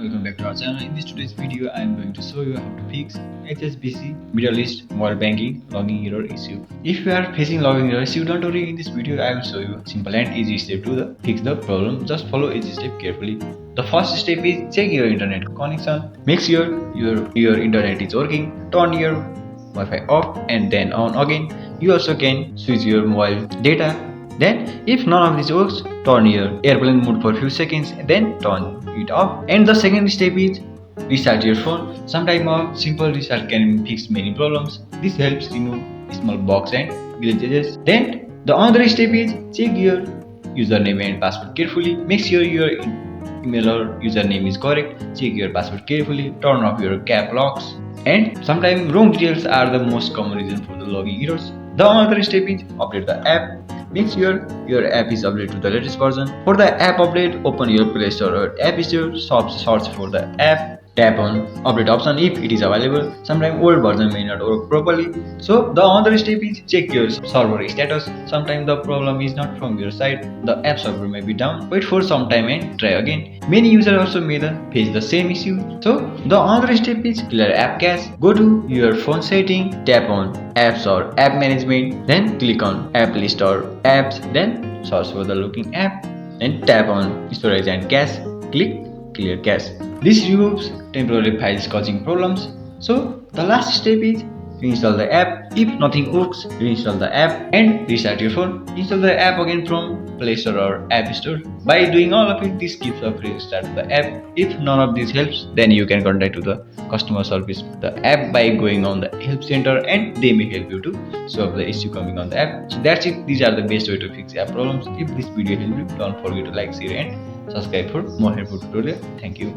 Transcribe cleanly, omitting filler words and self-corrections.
welcome back to our channel. In this today's video, I am going to show you how to fix HSBC Middle East mobile banking login error issue. If you are facing login error issue, don't worry. In this video, I will show you simple and easy step to fix the problem. Just follow each step carefully. The first step is check your internet connection. Make sure your internet is working. Turn your Wi-Fi off and then on again. You also can switch your mobile data. Then, if none of this works, turn your airplane mode for a few seconds, then turn it off. And the second step is restart your phone. Sometimes a simple restart can fix many problems. This helps remove small bugs and glitches. Then, the other step is check your username and password carefully. Make sure your email or username is correct. Check your password carefully. Turn off your cap locks. And sometimes wrong details are the most common reason for the login errors. The other step is update the app. Make sure your app is updated to the latest version. For the app update, open your Play Store or App Store, search for the app, tap on update option if it is available. Sometimes old version may not work properly. So the other step is check your server status. Sometimes the problem is not from your side. The app server may be down. Wait for some time and try again. Many users also may face the same issue. So the other step is clear app cache. Go to your phone setting, tap on apps or app management, then click on app list or apps, then search for the looking app, then tap on storage and cache, click clear cache. This removes temporary files causing problems. So the last step is reinstall the app. If nothing works, reinstall the app and restart your phone. Install the app again from Play Store or App Store. By doing all of it, this gives a free restart to the app. If none of this helps, then you can contact to the customer service the app by going on the help center, and they may help you to solve the issue coming on the app. So that's it. These are the best way to fix app problems. If this video helped you, don't forget to like, share and subscribe for more helpful tutorial. Thank you.